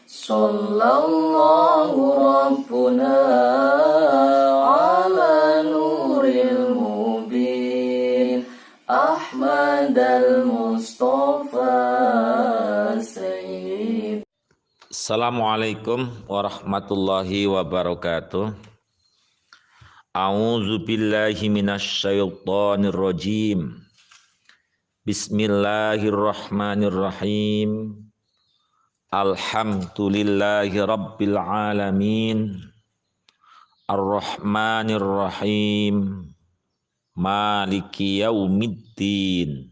Sallallahu Rabbuna ala nuril mubin Ahmad al-Mustafa Sayyid. Assalamualaikum warahmatullahi wabarakatuh. A'udzu billahi minasyaitonir rajim. Bismillahirrahmanirrahim. Alhamdulillahi rabbil alamin. Ar-Rahmanir Rahim. Maliki yaumiddin.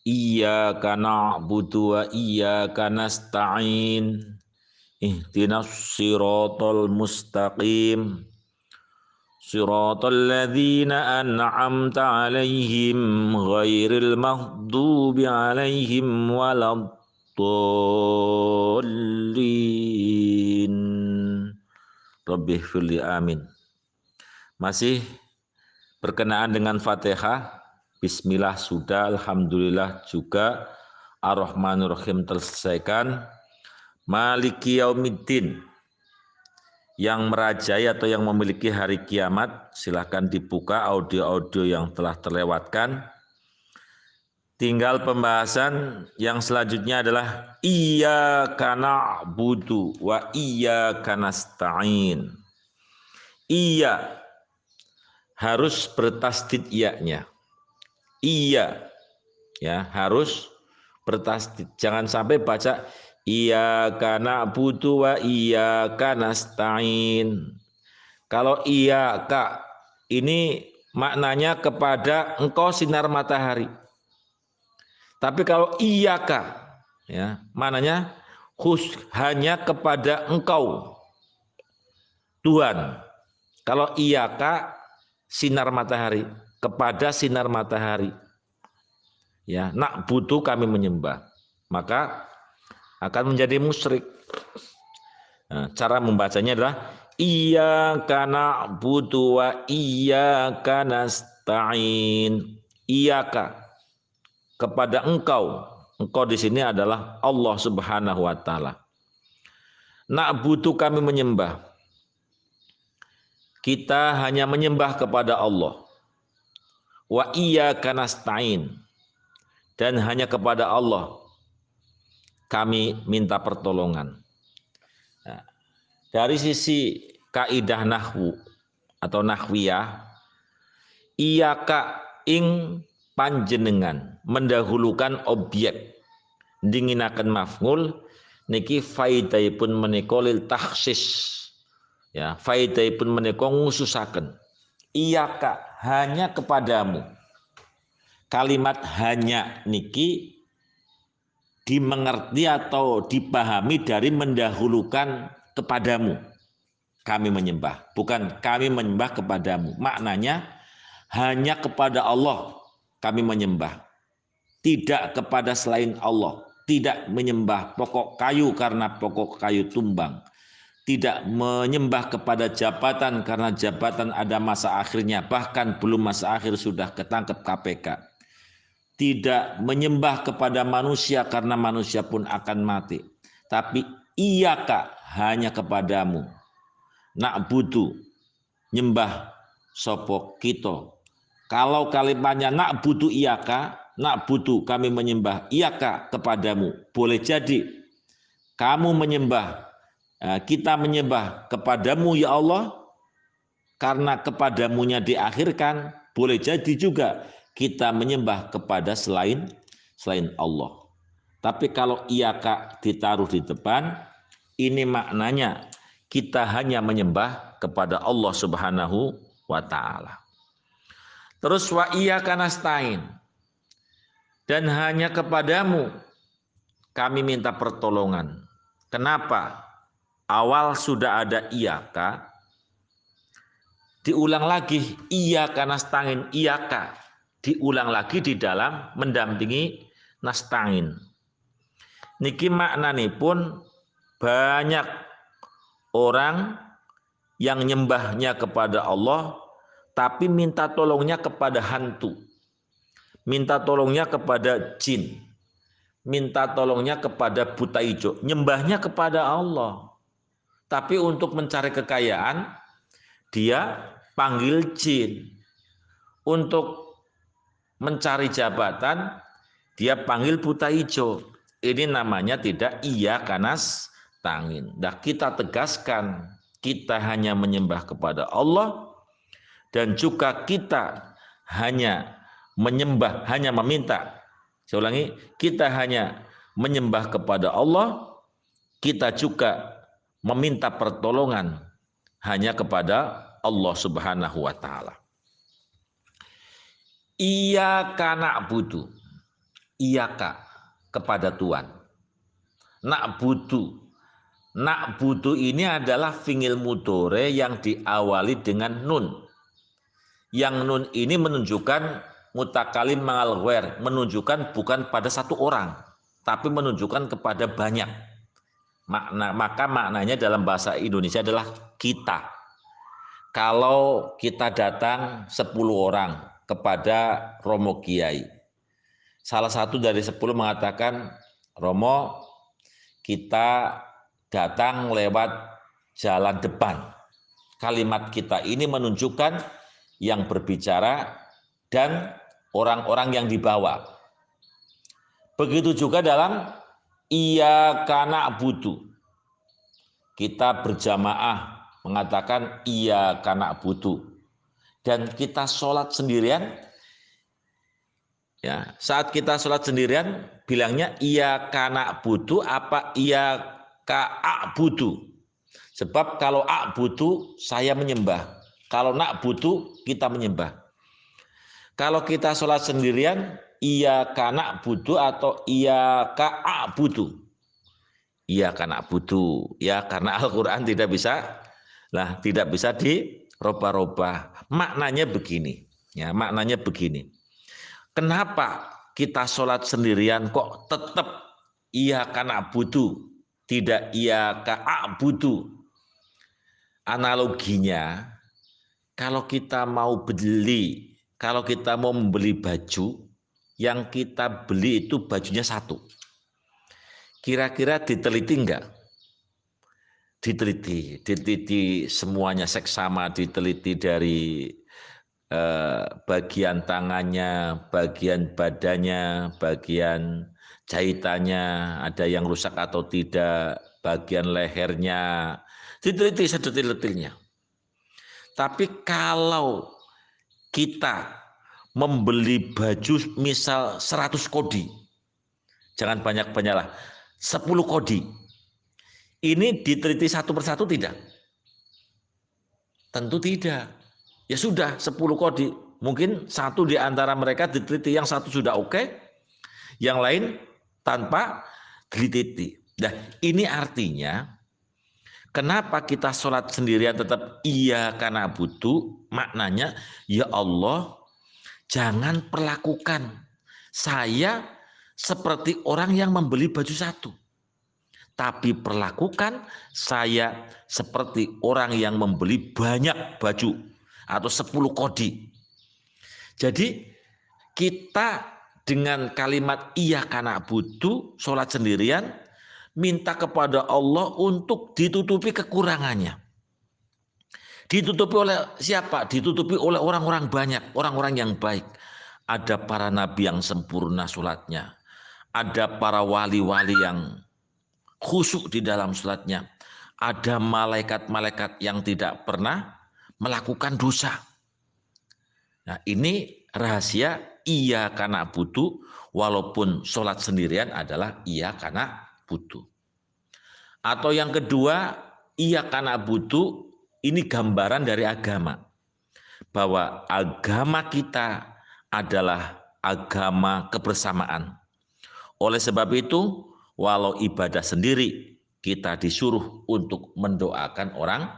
Iyyaka na'budu wa iyyaka nasta'in. Ihdinas siratal mustaqim. Siratal ladzina an'amta 'alaihim ghairil maghdubi 'alaihim waladdallin. Rabbighfirli amin. Masih berkenaan dengan Fatihah. Bismillah sudah, Alhamdulillah juga, Ar-Rahmanir Rahim terselesaikan. Maliki yaumiddin, yang merajai atau yang memiliki hari kiamat, silahkan dibuka audio-audio yang telah terlewatkan. Tinggal pembahasan yang selanjutnya adalah iyyaka na'budu wa iyyaka nasta'in. Iya harus bertasdid iya-nya. Iya, ya harus bertasdid. Jangan sampai baca iyyaka na'budu wa iyyaka nasta'in. Kalau iyyaka ini maknanya kepada engkau sinar matahari. Tapi kalau iyyaka, ya maknanya hanya kepada engkau Tuhan. Kalau iyyaka sinar matahari, kepada sinar matahari. Ya, nak butuh kami menyembah. Maka akan menjadi musyrik. Nah, cara membacanya adalah iyyaka na'budu wa iyyaka nasta'in. Iyyaka kepada engkau. Engkau di sini adalah Allah Subhanahu wa taala. Na'budu kami menyembah. Kita hanya menyembah kepada Allah. Wa iyyaka nasta'in, dan hanya kepada Allah kami minta pertolongan. Nah, dari sisi kaidah nahwu atau nahwiyah, iyyaka ing panjenengan mendahulukan objek dinginaken maf'ul niki faidahipun menika lil takhsis. Ya, faidahipun menika ngususaken. Iyyaka hanya kepadamu. Kalimat hanya niki dimengerti atau dipahami dari mendahulukan kepadamu kami menyembah, bukan kami menyembah kepadamu. Maknanya hanya kepada Allah kami menyembah, tidak kepada selain Allah. Tidak menyembah pokok kayu karena pokok kayu tumbang. Tidak menyembah kepada jabatan karena jabatan ada masa akhirnya, bahkan belum masa akhir sudah ketangkep KPK. Tidak menyembah kepada manusia karena manusia pun akan mati. Tapi iyyaka hanya kepadamu. Na'budu nyembah sapa kita. Kalau kalimatnya na'budu iyyaka, na'budu kami menyembah iyyaka kepadamu. Boleh jadi kamu menyembah, kita menyembah kepadamu ya Allah, karena kepadamunya diakhirkan. Boleh jadi juga kita menyembah kepada selain Allah. Tapi kalau iyyaka ditaruh di depan, ini maknanya kita hanya menyembah kepada Allah Subhanahu wa taala. Terus wa iyyaka nasta'in, dan hanya kepadamu kami minta pertolongan. Kenapa? Awal sudah ada iyyaka, diulang lagi iyyaka nasta'in, iyyaka diulang lagi di dalam mendampingi nasta'in. Niki maknanipun banyak orang yang nyembahnya kepada Allah tapi minta tolongnya kepada hantu, minta tolongnya kepada jin, minta tolongnya kepada buta hijau, nyembahnya kepada Allah. Tapi untuk mencari kekayaan, dia panggil jin. Untuk mencari jabatan, dia panggil buta hijau. Ini namanya tidak iya kanas tangin. Nah, kita tegaskan, kita hanya menyembah kepada Allah, dan juga kita hanya menyembah, hanya meminta. Saya ulangi, kita hanya menyembah kepada Allah, kita juga meminta pertolongan hanya kepada Allah Subhanahu wa taala. Iyyaka na'budu, iyyaka kepada Tuhan. Na'budu, na'budu ini adalah fi'il mudhari yang diawali dengan nun. Yang nun ini menunjukkan mutakalim ma'al ghair, menunjukkan bukan pada satu orang, tapi menunjukkan kepada banyak. Maka maknanya dalam bahasa Indonesia adalah kita. Kalau kita datang 10 orang kepada Romo Kiai, salah satu dari 10 mengatakan, Romo, kita datang lewat jalan depan. Kalimat kita ini menunjukkan yang berbicara dan orang-orang yang dibawa. Begitu juga dalam iyyaka na'budu. Kita berjamaah mengatakan iyyaka na'budu. Dan kita sholat sendirian, ya, saat kita sholat sendirian bilangnya iyyaka na'budu apa iyyaka a'budu. Sebab kalau a'budu saya menyembah, kalau na'budu kita menyembah. Kalau kita sholat sendirian iyyaka na'budu atau iyyaka a'budu. Iyyaka na'budu, ya, karena Al-Qur'an tidak bisa dirubah-rubah. Maknanya begini, ya, maknanya begini. Kenapa kita sholat sendirian kok tetap iyyaka na'budu, tidak iyyaka a'budu? Analoginya, kalau kita mau membeli baju, yang kita beli itu bajunya satu. Kira-kira diteliti enggak? Diteliti semuanya seksama, diteliti dari bagian tangannya, bagian badannya, bagian jahitannya, ada yang rusak atau tidak, bagian lehernya, diteliti sedetil-detilnya. Tapi kalau kita membeli baju misal 100 kodi, jangan banyak-banyak lah, 10 kodi, ini diteliti satu persatu tidak? Tentu tidak. Ya sudah 10 kodi, mungkin satu di antara mereka diteliti, yang satu sudah oke, yang lain tanpa diteliti. Nah, ini artinya kenapa kita sholat sendirian tetap iyyaka na'budu, maknanya ya Allah, jangan perlakukan saya seperti orang yang membeli baju satu, tapi perlakukan saya seperti orang yang membeli banyak baju atau 10 kodi. Jadi kita dengan kalimat iyyaka na'budu, sholat sendirian, minta kepada Allah untuk ditutupi kekurangannya. Ditutupi oleh siapa? Ditutupi oleh orang-orang banyak, orang-orang yang baik. Ada para nabi yang sempurna sholatnya. Ada para wali-wali yang khusyuk di dalam sholatnya. Ada malaikat-malaikat yang tidak pernah melakukan dosa. Nah, ini rahasia iyyaka na'budu, walaupun sholat sendirian adalah iyyaka na'budu. Atau yang kedua, iyyaka na'budu, ini gambaran dari agama. Bahwa agama kita adalah agama kebersamaan. Oleh sebab itu, walau ibadah sendiri, kita disuruh untuk mendoakan orang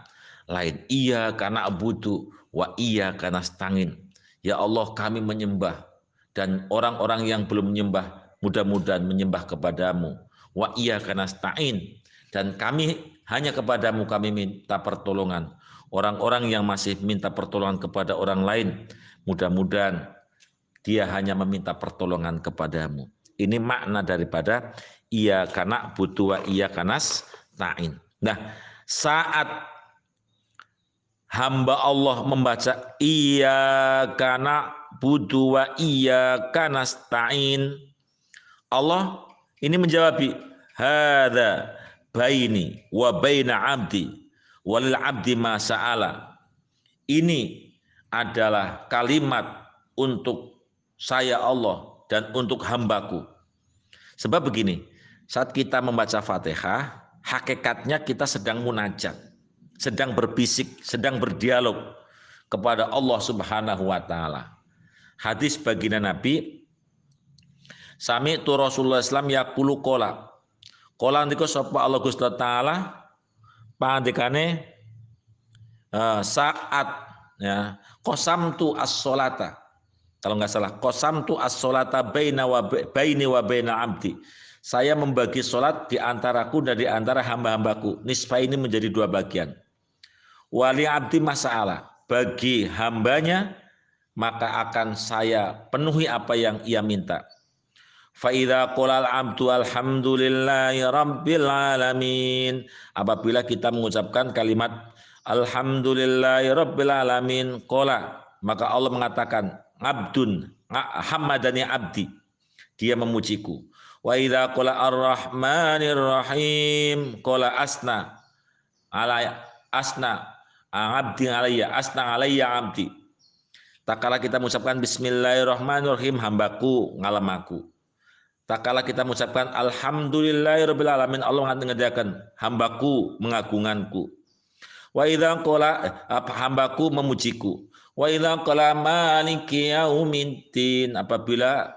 lain. Iyyaka na'budu wa iyyaka nasta'in. Ya Allah, kami menyembah, dan orang-orang yang belum menyembah mudah-mudahan menyembah kepadamu. Wa iyyaka nasta'in, dan kami hanya kepadamu kami minta pertolongan. Orang-orang yang masih minta pertolongan kepada orang lain, mudah-mudahan dia hanya meminta pertolongan kepadamu. Ini makna daripada iyyaka na'budu wa iyyaka nasta'in. Nah, saat hamba Allah membaca iyyaka na'budu wa iyyaka nasta'in, Allah ini menjawab, hadza baini wa baina 'abdi walil 'abdi ma sa'ala. Ini adalah kalimat untuk saya Allah dan untuk hambaku. Sebab begini, saat kita membaca Fatihah, hakikatnya kita sedang munajat, sedang berbisik, sedang berdialog kepada Allah Subhanahu wa taala. Hadis baginda Nabi, sami'tu Rasulullah sallallahu yaqulu qala. Qala niku sapa Allah Gusti taala pangandikane saat ya qasamtu as-sholata. Kalau nggak salah, qasamtu as-sholata baini wa baina abdi. Saya membagi sholat di antaraku dan di antara hamba-hambaku. Nisfa ini menjadi dua bagian. Wali abdi masalah. Bagi hambanya, maka akan saya penuhi apa yang ia minta. Fa idza qala al-abdu alhamdulillahi rabbil alamin. Apabila kita mengucapkan kalimat alhamdulillahi rabbil alamin, qala, maka Allah mengatakan abdun hamadani abdi, dia memujiku. Wa idza qala ar-rahmanir rahim qala asna alayya asna abdi alayya asna alayya abdi. Tak kala kita mengucapkan bismillahirrahmanirrahim, hambaku ngalamaku. Tak kala kita mengucapkan alhamdulillahirabbil alamin, Allah mengatakan hambaku mengagunganku. Wa idza qala hambaku memujiku. Wa idza qala maliki yaumiddin, apabila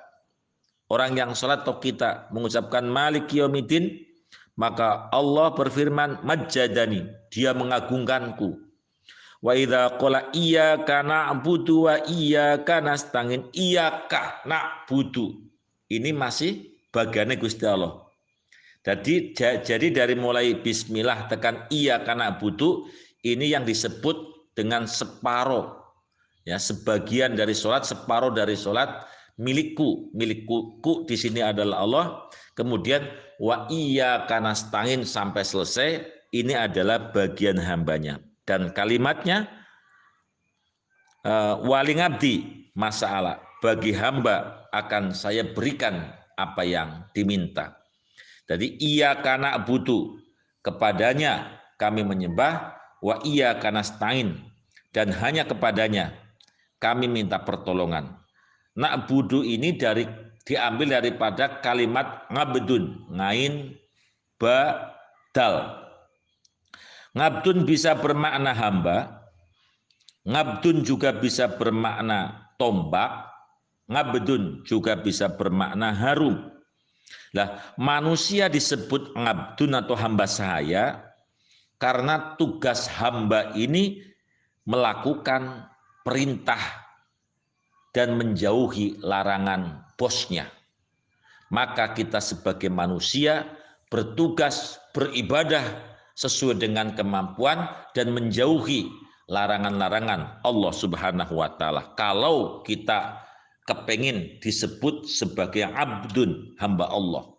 orang yang salat atau kita mengucapkan maliki yaumiddin, maka Allah berfirman majjadani, dia mengagungkanku. Wa idza qala iyyaka na'budu wa iyyaka nasta'in, iyyaka na'budu, ini masih bagiannya Gusti Allah. Jadi dari mulai bismillah tekan iyyaka na'budu, ini yang disebut dengan separuh. Ya, sebagian dari sholat, separuh dari sholat milikku. Milikku di sini adalah Allah. Kemudian wa iyyaka nasta'in sampai selesai, ini adalah bagian hambanya. Dan kalimatnya wali ngabdi masalah, bagi hamba akan saya berikan apa yang diminta. Jadi iyyaka na'budu, kepadanya kami menyembah, wa iyyaka nasta'in, dan hanya kepadanya kami minta pertolongan. Na'budu ini diambil daripada kalimat ngabdun, ngain ba dal. Ngabdun bisa bermakna hamba, ngabdun juga bisa bermakna tombak, ngabdun juga bisa bermakna harum. Lah, manusia disebut ngabdun atau hamba sahaya karena tugas hamba ini melakukan perintah dan menjauhi larangan bosnya. Maka kita sebagai manusia bertugas beribadah sesuai dengan kemampuan dan menjauhi larangan-larangan Allah Subhanahu wa taala. Kalau kita kepengin disebut sebagai abdun, hamba Allah.